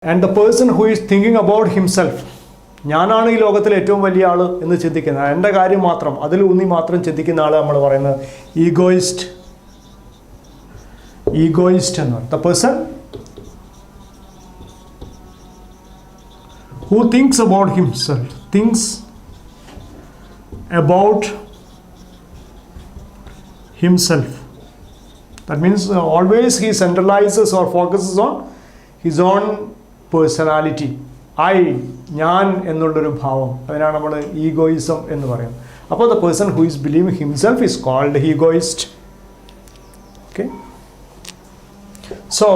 And the person who is thinking about himself, ഞാനാണ് ഈ ലോകത്തിലെ ഏറ്റവും വലിയ ആൾ എന്ന് ചിന്തിക്കുന്ന, എൻ്റെ കാര്യം മാത്രം അതിലൂന്നി മാത്രം ചിന്തിക്കുന്ന ആൾ നമ്മൾ പറയുന്നത് ഈഗോയിസ്റ്റ്. ഈഗോയിസ്റ്റ് എന്ന് പറയും. The person who thinks about himself, thinks about himself. That means always he centralizes or focuses on his own personality. ഞാൻ എന്നുള്ളൊരു ഭാവം, അതിനാണ് നമ്മൾ ഈഗോയിസം എന്ന് പറയുന്നത്. അപ്പോൾ the person who is believing himself is called egoist. Okay. So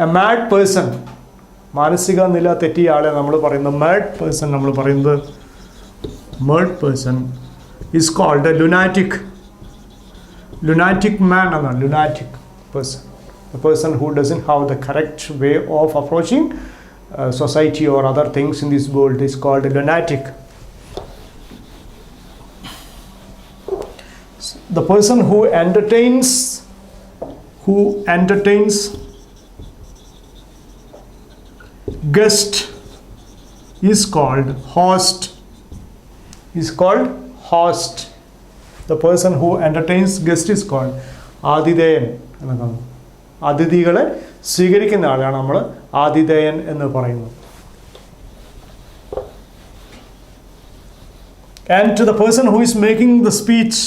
a mad person, മാനസിക നില തെറ്റിയ ആളെ നമ്മൾ പറയുന്നത് mad person, നമ്മൾ പറയുന്നത് mad person is called a lunatic. Lunatic man എന്നാണ് lunatic person. A person who doesn't have the correct way of approaching society or other things in this world is called a lunatic. The person who entertains guest is called host. Is called host. The person who entertains guest is called ആതിഥേയൻ എന്നതാണ്. അതിഥികളെ സ്വീകരിക്കുന്ന ആളാണ് നമ്മൾ ആതിഥേയൻ എന്ന് പറയുന്നത്. And to the person who is making the speech,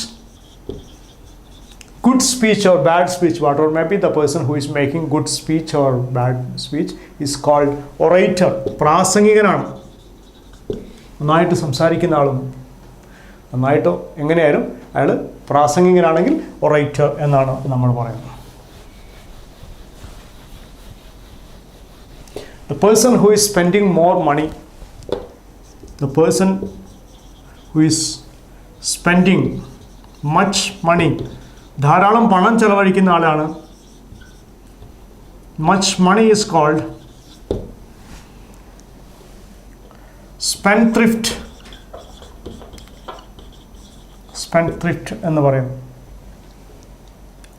good speech or bad speech, whatever may be, the person who is making good speech or bad speech is called orator. പ്രാസംഗികനാണ്. നന്നായിട്ട് സംസാരിക്കുന്ന ആളും നന്നായിട്ടോ എങ്ങനെയായാലും അയാൾ പ്രാസംഗികനാണെങ്കിൽ ഒറേറ്റർ എന്നാണ് നമ്മൾ പറയുന്നത്. The person who is spending more money, the person who is spending much money, ധാരാളം പണം ചെലവഴിക്കുന്ന ആളാണ്. Much money is called spendthrift. Spendthrift എന്ന് പറയും.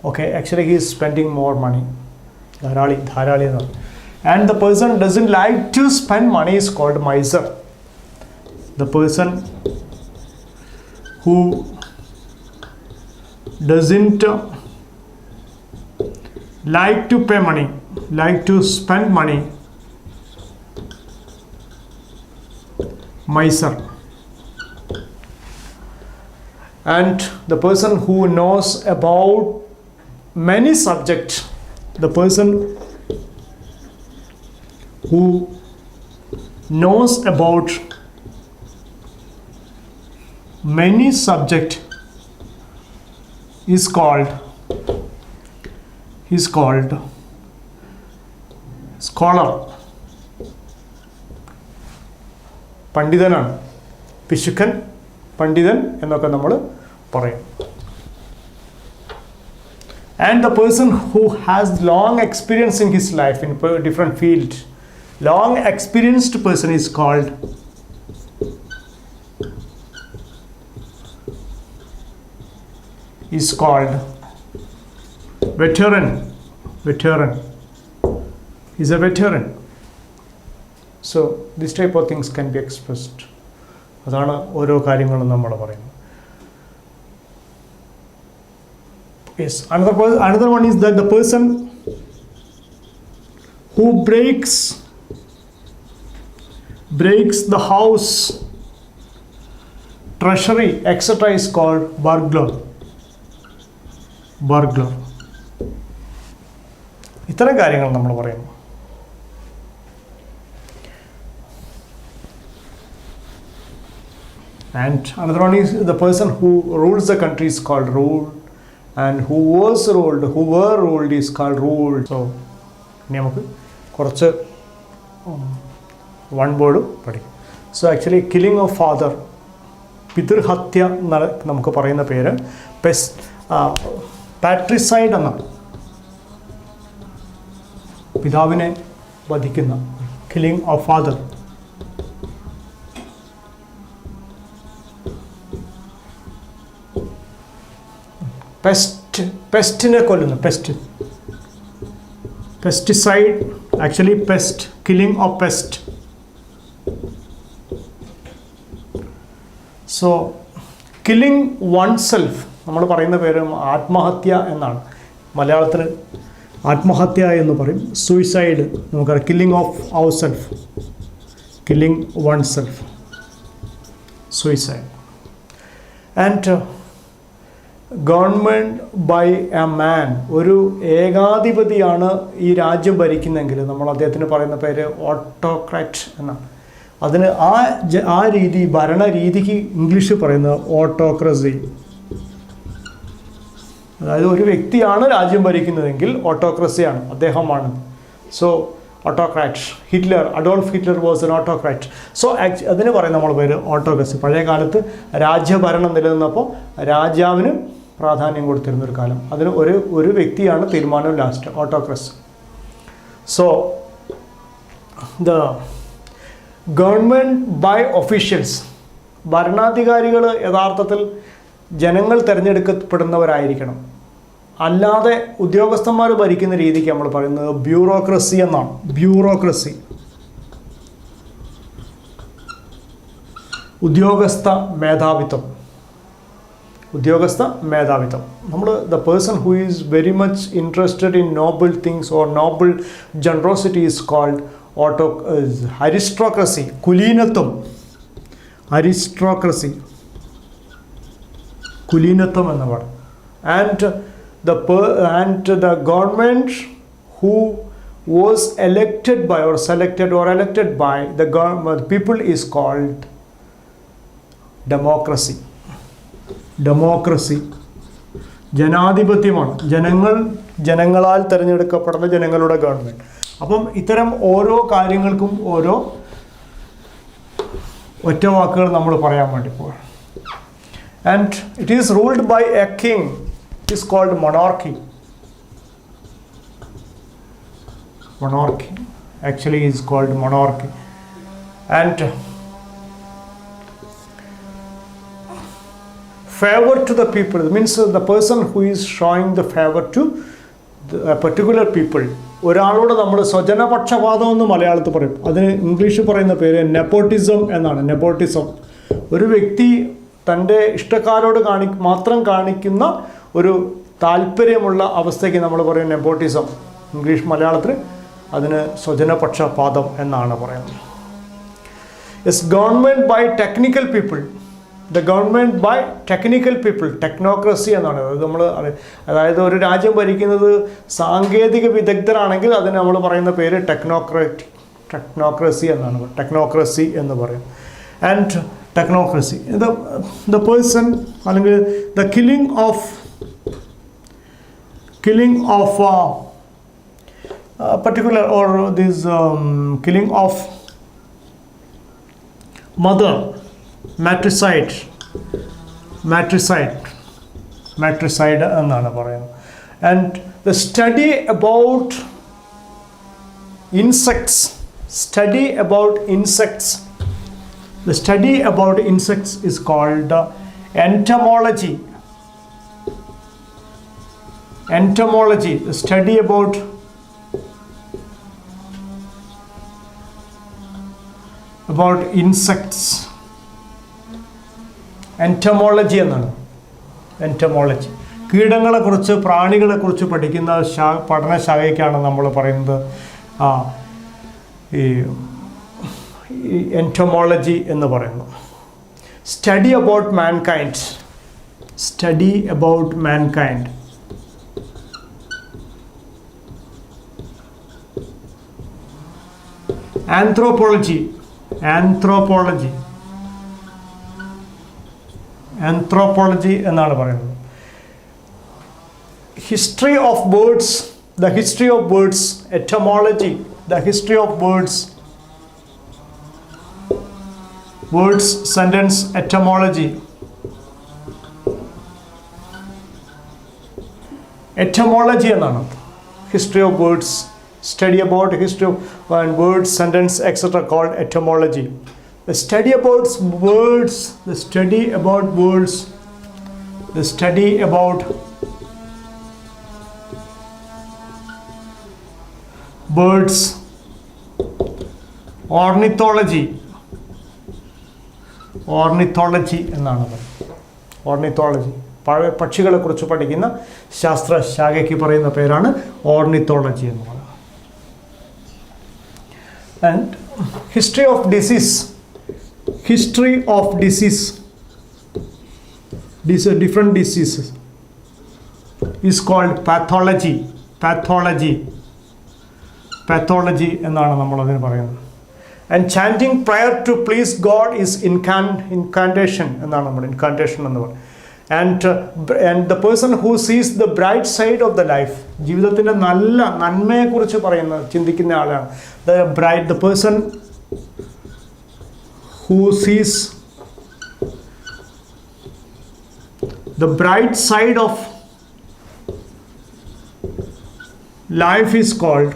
Okay, actually he is spending more money. ധാരാളി എന്ന് പറയും. And the person doesn't like to spend money is called miser. The person who doesn't like to pay money, like to spend money, miser. And the person who knows about many subjects, the person who knows about many subjects is called scholar. പണ്ഡിതനാണ്. പിശുക്കൻ, പണ്ഡിതൻ എന്നൊക്കെ നമ്മൾ പറയും. And the person who has long experience in his life in different field, long experienced person is called veteran. He's a veteran. So this type of things can be expressed. അതാണ് ഓരോ കാര്യങ്ങളും നമ്മൾ പറയുന്നത്. Yes, another one is that the person who breaks the house, treasury, etc. is called burglar. ഇത്തരം കാര്യങ്ങൾ നമ്മൾ പറയുന്നു. And another one is the person who rules the country is called ruled, and who were ruled is called ruled. So ഇനി നമുക്ക് കുറച്ച് one word പഠിക്കും. So actually killing of father, പിതൃഹത്യ എന്നാണ് നമുക്ക് പറയുന്ന പേര്. പാട്രിസൈഡ് എന്നാണ്, പിതാവിനെ വധിക്കുന്ന. Killing of father. പെസ്റ്റിനെ കൊല്ലുന്നു. Pesticide Actually pest, killing of pest. So killing oneself, നമ്മൾ പറയുന്ന പേര് ആത്മഹത്യ എന്നാണ്. മലയാളത്തിൽ ആത്മഹത്യ എന്ന് പറയും. സൂയിസൈഡ് നമുക്കറിയാം. Killing of our self, killing one self, suicide. And government by a man, ഒരു ഏകാധിപതിയാണ് ഈ രാജ്യം ഭരിക്കുന്നതെങ്കിൽ നമ്മൾ അദ്ദേഹത്തിന് പറയുന്ന പേര് ഓട്ടോക്രാറ്റ് എന്നാണ്. അതിന് ആ രീതി, ഭരണരീതിക്ക് ഇംഗ്ലീഷിൽ പറയുന്നത് ഓട്ടോക്രസി. അതായത് ഒരു വ്യക്തിയാണ് രാജ്യം ഭരിക്കുന്നതെങ്കിൽ ഓട്ടോക്രസിയാണ്, അദ്ദേഹമാണ്. So autocrat. Hitler, Adolf Hitler was an autocrat. So അതിന് പറയുന്ന നമ്മൾ പേര് ഓട്ടോക്രസി. പഴയ കാലത്ത് രാജ്യഭരണം നിലനിന്നപ്പോൾ രാജാവിന് പ്രാധാന്യം കൊടുത്തിരുന്നൊരു കാലം. അതിന് ഒരു വ്യക്തിയാണ് തീരുമാനം last, autocracy. So the government by officials, ഭരണാധികാരികൾ യഥാർത്ഥത്തിൽ ജനങ്ങൾ തിരഞ്ഞെടുക്കപ്പെടുന്നവരായിരിക്കണം. അല്ലാതെ ഉദ്യോഗസ്ഥന്മാർ ഭരിക്കുന്ന രീതിക്ക് നമ്മൾ പറയുന്നത് ബ്യൂറോക്രസി എന്നാണ്. ബ്യൂറോക്രസി, ഉദ്യോഗസ്ഥ മേധാവിത്വം. ഉദ്യോഗസ്ഥ മേധാവിത്വം. നമ്മൾ the person who is very much interested in noble things or noble generosity is called aristocracy. കുലീനത്വം, അരിസ്ട്രോക്രസി, കുലീനത്വം എന്ന് പറയും. And the government who was elected by or selected or elected by the people is called democracy. Democracy, ജനാധിപത്യമാണ്. ജനങ്ങളാൽ തിരഞ്ഞെടുക്കപ്പെടുന്ന ജനങ്ങളുടെ government. അപ്പം ഇത്തരം ഓരോ കാര്യങ്ങൾക്കും ഓരോ ഒറ്റ വാക്കുകൾ നമ്മൾ പറയാൻ വേണ്ടി പോകും. And it is ruled by a king. It is called monarchy. Monarchy actually is called monarchy. And favor to the people, it means the person who is showing the favor to a particular people. ഒരാളോട് നമ്മൾ സ്വജനപക്ഷപാതം എന്ന് മലയാളത്തിൽ പറയും. അതിന് ഇംഗ്ലീഷിൽ പറയുന്ന പേര് nepotism എന്നാണ്. നെപ്പോട്ടിസം, ഒരു വ്യക്തി തൻ്റെ ഇഷ്ടക്കാരോട് മാത്രം കാണിക്കുന്ന ഒരു താല്പര്യമുള്ള അവസ്ഥയ്ക്ക് നമ്മൾ പറയും നെപ്പോട്ടിസം. ഇംഗ്ലീഷ്, മലയാളത്തിൽ അതിന് സ്വജനപക്ഷപാതം എന്നാണ് പറയുന്നത്. It's government by technical people. The government by technical people, technocracy എന്നാണ്. അത് നമ്മൾ അതായത് ഒരു രാജ്യം ഭരിക്കുന്നത് സാങ്കേതിക വിദഗ്ധരാണെങ്കിൽ അതിന് നമ്മൾ പറയുന്ന പേര് ടെക്നോക്രസി എന്നാണ്. ടെക്നോക്രസി എന്ന് പറയും. ആൻഡ് technocracy, the person, അല്ലെങ്കിൽ the killing of particular or this killing of mother, matricide എന്നാണ് പറയുന്നത്. And the study about insects, the study about insects is called entomology. Entomology, the study about insects. Entomology എന്നാണ്. Entomology, കീടങ്ങളെക്കുറിച്ച്, പ്രാണികളെക്കുറിച്ച് പഠിക്കുന്ന പഠനശാഖയ്ക്കാണ് നമ്മൾ പറയുന്നത് ഈ entomology എന്ന് പറയുന്നു. Study about mankind. Study about mankind. Anthropology. Anthropology എന്നാണ് പറയുന്നത്. History of birds. The history of birds. Etymology. The history of birds. Words, sentence, etymology. Etymology എന്നാണ്. History of words, study about history of words, sentence, etc. called etymology. The study about words, the study about words, the study about birds, ornithology എന്നാണ്. Ornithology പക്ഷികളെക്കുറിച്ച് പഠിക്കുന്ന ശാസ്ത്രശാഖയ്ക്ക് പറയുന്ന പേരാണ് ornithology എന്ന് പറയുന്നത്. And history of disease different diseases is called pathology എന്നാണ് നമ്മൾ അതിന് പറയുന്നത്. And chanting prayer to please God is incantation എന്നാണ് നമ്മൾ incantation എന്ന് പറയുന്നത്. And the person who sees the bright side of the life, ജീവിതത്തിൻ്റെ നന്മയെക്കുറിച്ച് ചിന്തിക്കുന്ന ആളാണ്. The person who sees the bright side of life is called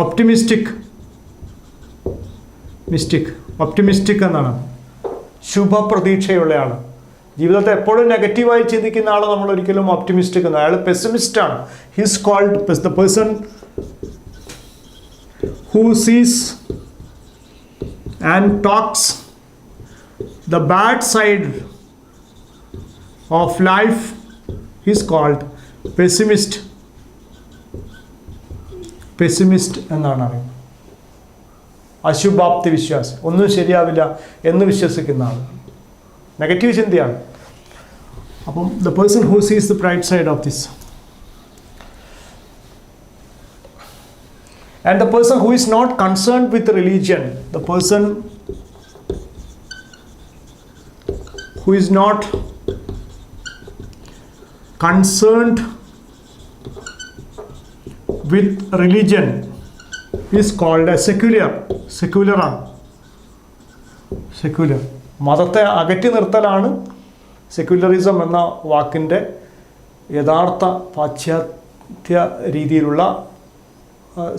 optimistic എന്നാണ്. ശുഭപ്രതീക്ഷയുള്ള ആൾ. ജീവിതത്തെ എപ്പോഴും നെഗറ്റീവായി ചിന്തിക്കുന്ന ആൾ നമ്മൾ ഒരിക്കലും ഓപ്റ്റിമിസ്റ്റിക് എന്ന്. അയാൾ പെസിമിസ്റ്റാണ്. His called the person who sees and talks the bad side of life is called pessimist എന്നാണ് അറിയുന്നത്. അശുഭാപ്തി വിശ്വാസം, ഒന്നും ശരിയാവില്ല എന്ന് വിശ്വസിക്കുന്ന ആൾ, നെഗറ്റീവ് ചിന്തയാണ്. അപ്പം the person who sees the bright side of this, and the person who is not concerned with religion, the person who is not concerned with religion is called a secular. മതത്തെ അകറ്റി നിർത്തലാണ് secularism എന്ന വാക്കിൻ്റെ യഥാർത്ഥ പാശ്ചാത്യ രീതിയിലുള്ള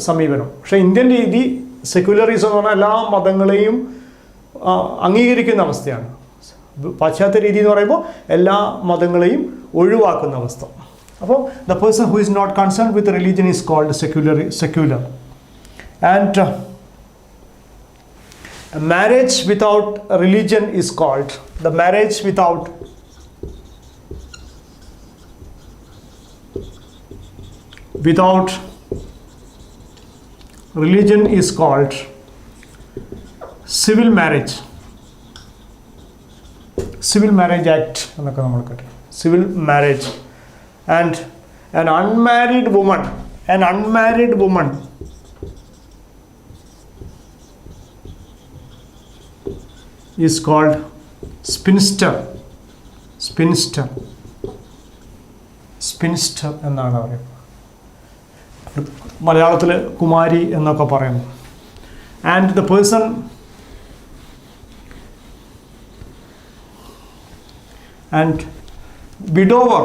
സമീപനം. പക്ഷേ Indian രീതി സെക്യുലറിസം എന്ന് പറഞ്ഞാൽ എല്ലാ മതങ്ങളെയും അംഗീകരിക്കുന്ന അവസ്ഥയാണ്. പാശ്ചാത്യ രീതി എന്ന് പറയുമ്പോൾ എല്ലാ മതങ്ങളെയും ഒഴിവാക്കുന്ന അവസ്ഥ. അപ്പോൾ the person who is not concern with religion is called secular. And marriage without religion is called without religion is called civil marriage act എന്നൊക്കെ നമ്മൾ കേട്ടു. Civil marriage. And an unmarried woman is called spinster എന്നാണ് പറയുന്നത്. മലയാളത്തിൽ കുമാരി എന്നൊക്കെ പറയുന്നു. And the person and widower,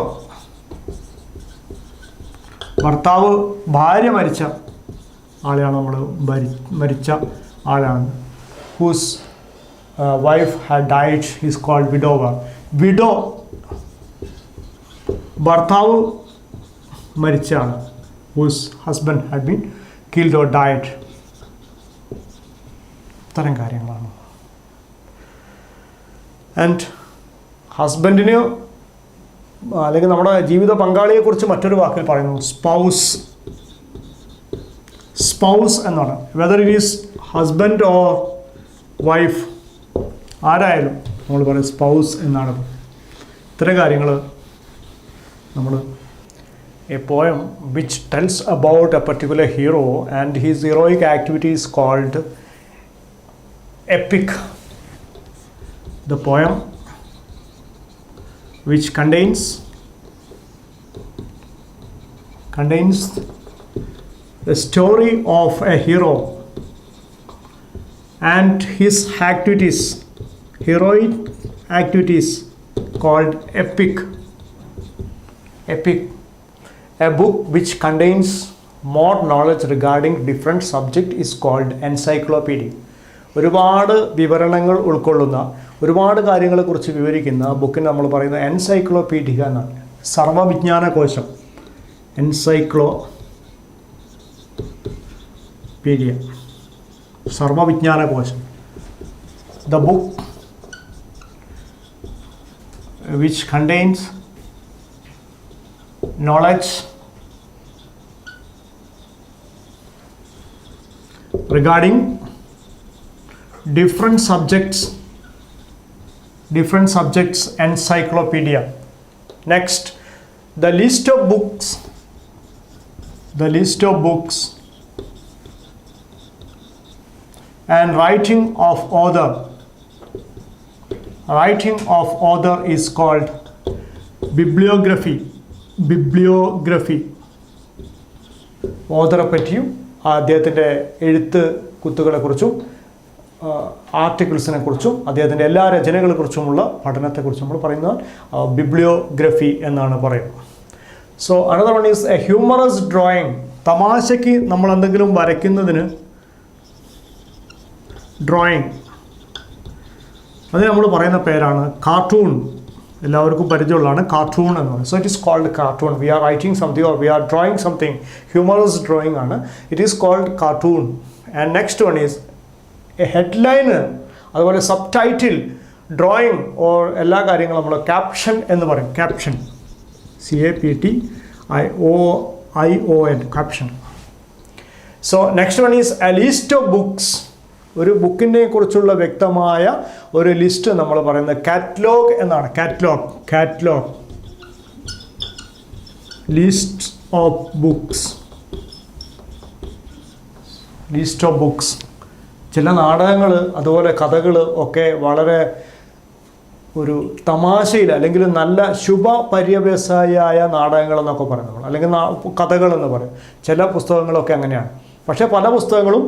ഭർത്താവ് ഭാര്യ മരിച്ച ആളെയാണ് നമ്മൾ മരിച്ച ആളാണ്. Whose wife had died is called widower. Widow ഭർത്താവ് മരിച്ച ആൾ. whose husband had been killed or died. ഇത്തരം കാര്യങ്ങളാണ്. ആൻഡ് ഹസ്ബൻഡിന് അല്ലെങ്കിൽ നമ്മുടെ ജീവിത പങ്കാളിയെക്കുറിച്ച് മറ്റൊരു വാക്കിൽ പറയുന്നു സ്പൗസ് എന്നാണ്. Whether it is husband or wife, ആരായാലും നമ്മൾ പറയും സ്പൗസ് എന്നാണ്. ഇത്തരം കാര്യങ്ങൾ നമ്മൾ a poem which tells about a particular hero and his heroic activity is called epic. The poem which contains the story of a hero and his activities, heroic activities, called epic. A book which contains more knowledge regarding different subject is called encyclopedia. ഒരുപാട് വിവരണങ്ങൾ ഉൾക്കൊള്ളുന്ന, ഒരുപാട് കാര്യങ്ങളെക്കുറിച്ച് വിവരിക്കുന്ന ബുക്കിന് നമ്മൾ പറയുന്നത് encyclopedia എന്നാണ്. സർവവിജ്ഞാന കോശം. Encyclopedia. സർവവിജ്ഞാനകോശം. The book which contains knowledge regarding different subjects, encyclopedia. Next, the list of books and writing of author is called bibliography. ഓഥറെ പറ്റിയും അദ്ദേഹത്തിൻ്റെ എഴുത്ത് കുത്തുകളെക്കുറിച്ചും ആർട്ടിക്കിൾസിനെ കുറിച്ചും അദ്ദേഹത്തിൻ്റെ എല്ലാ രചനകളെക്കുറിച്ചുമുള്ള പഠനത്തെക്കുറിച്ചും നമ്മൾ പറയുന്നത് ബിബ്ലിയോഗ്രഫി എന്നാണ് പറയുന്നത്. So another one is a humorous drawing. തമാശയ്ക്ക് നമ്മൾ എന്തെങ്കിലും വരയ്ക്കുന്നതിന് ഡ്രോയിങ്, അത് നമ്മൾ പറയുന്ന പേരാണ് കാർട്ടൂൺ. എല്ലാവർക്കും പരിചയമുള്ളതാണ് കാർട്ടൂൺ എന്ന് പറയുന്നത്. So it is called cartoon. We are writing something or we are drawing something, humorous drawing ആണ്. It is called cartoon. And next one is a headline, അതുപോലെ സബ് ടൈറ്റിൽ, ഡ്രോയിങ് ഓർ എല്ലാ കാര്യങ്ങളും നമ്മൾ caption എന്ന് പറയും. Caption, CAPTION, caption. So next one is a list of books. ഒരു ബുക്കിനെ കുറിച്ചുള്ള വ്യക്തമായ ഒരു ലിസ്റ്റ് നമ്മൾ പറയുന്നത് കാറ്റലോഗ് എന്നാണ്. Catalogue list of books. ചില നാടകങ്ങൾ അതുപോലെ കഥകൾ ഒക്കെ വളരെ ഒരു തമാശയിൽ അല്ലെങ്കിൽ നല്ല ശുഭ പര്യവസായിയായ നാടകങ്ങൾ എന്നൊക്കെ പറയും നമ്മൾ, അല്ലെങ്കിൽ കഥകളെന്ന് പറയും. ചില പുസ്തകങ്ങളൊക്കെ അങ്ങനെയാണ്. പക്ഷേ പല പുസ്തകങ്ങളും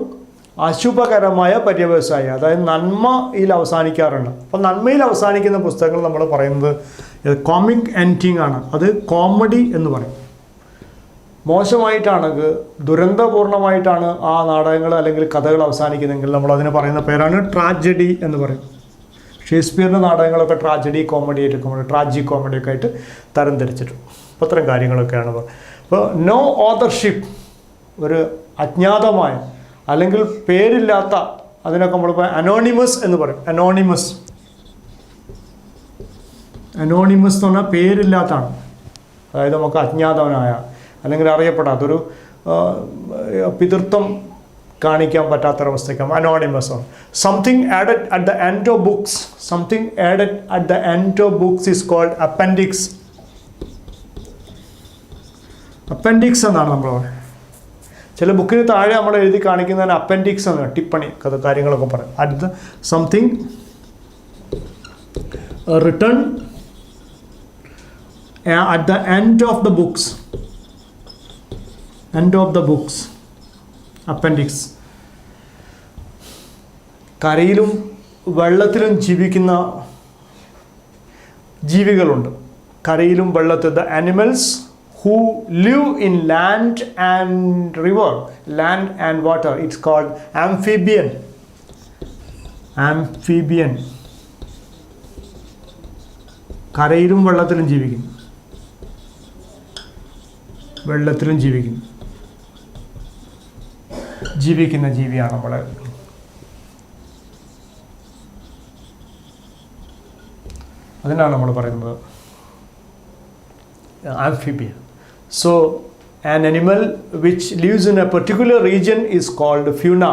അശുഭകരമായ പര്യവസായി, അതായത് നന്മയിൽ അവസാനിക്കാറുണ്ട്. അപ്പം നന്മയിൽ അവസാനിക്കുന്ന പുസ്തകങ്ങൾ നമ്മൾ പറയുന്നത് കോമിക് എൻഡിങ് ആണ്. അത് കോമഡി എന്ന് പറയും. മോശമായിട്ടാണെങ്കിൽ, ദുരന്തപൂർണമായിട്ടാണ് ആ നാടകങ്ങൾ അല്ലെങ്കിൽ കഥകൾ അവസാനിക്കുന്നതെങ്കിൽ നമ്മൾ അതിന് പറയുന്ന പേരാണ് ട്രാജഡി എന്ന് പറയും. ഷേക്സ്പിയറിൻ്റെ നാടകങ്ങളൊക്കെ ട്രാജഡി കോമഡി ഒക്കെ ആയിട്ട് തരം തിരിച്ചിട്ടുണ്ട്. അപ്പോൾ അത്തരം കാര്യങ്ങളൊക്കെയാണ്. അപ്പോൾ നോ ഓതർഷിപ്പ്, ഒരു അജ്ഞാതമായ അല്ലെങ്കിൽ പേരില്ലാത്ത, അതിനൊക്കെ നമ്മളിപ്പോൾ അനോണിമസ് എന്ന് പറയും. അനോണിമസ് എന്ന് പറഞ്ഞാൽ പേരില്ലാത്തതാണ്. അതായത് നമുക്ക് അജ്ഞാതവനായ അല്ലെങ്കിൽ അറിയപ്പെടാത്തൊരു പിതൃത്വം കാണിക്കാൻ പറ്റാത്തൊരവസ്ഥയ്ക്കാണ് അനോണിമസ് ആണ്. Something added at the end of books is called appendix. Appendix എന്നാണ് നമ്മൾ പറയുന്നത്. ചില ബുക്കിന് താഴെ നമ്മൾ എഴുതി കാണിക്കുന്നതിന് അപ്പൻഡിക്സ് എന്ന്, ടിപ്പണി കാര്യങ്ങളൊക്കെ പറയും. At the something return at the end of the books, appendix. കരയിലും വെള്ളത്തിലും ജീവിക്കുന്ന ജീവികളുണ്ട്. കരയിലും വെള്ളത്തിൽ, the animals who live in land and water, it's called amphibian. കരയിലും വെള്ളത്തിലും ജീവിക്കുന്ന ജീവിയാണ് നമ്മൾ. അതിനാണ് നമ്മൾ പറയുന്നത് amphibian. So an animal which lives in a particular region is called fauna.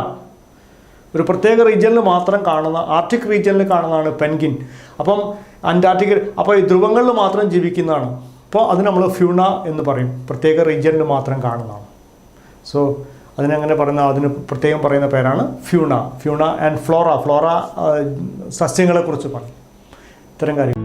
ഒരു പ്രത്യേക റീജിയനിൽ മാത്രം കാണുന്ന, ആർട്ടിക് റീജിയനിൽ കാണുന്നതാണ് പെൻഗിൻ. അപ്പം അന്റാർട്ടിക്ക, അപ്പോൾ ഈ ധ്രുവങ്ങളിൽ മാത്രം ജീവിക്കുന്നതാണ്. അപ്പോൾ അത് നമ്മൾ ഫ്യൂണ എന്ന് പറയും. പ്രത്യേക റീജിയനിൽ മാത്രം കാണുന്നതാണ്. സോ അതിനങ്ങനെ പറയുന്ന, അതിന് പ്രത്യേകം പറയുന്ന പേരാണ് ഫ്യൂണ ആൻഡ് ഫ്ലോറ സസ്യങ്ങളെക്കുറിച്ച് പറയും. ഇത്തരം കാര്യം.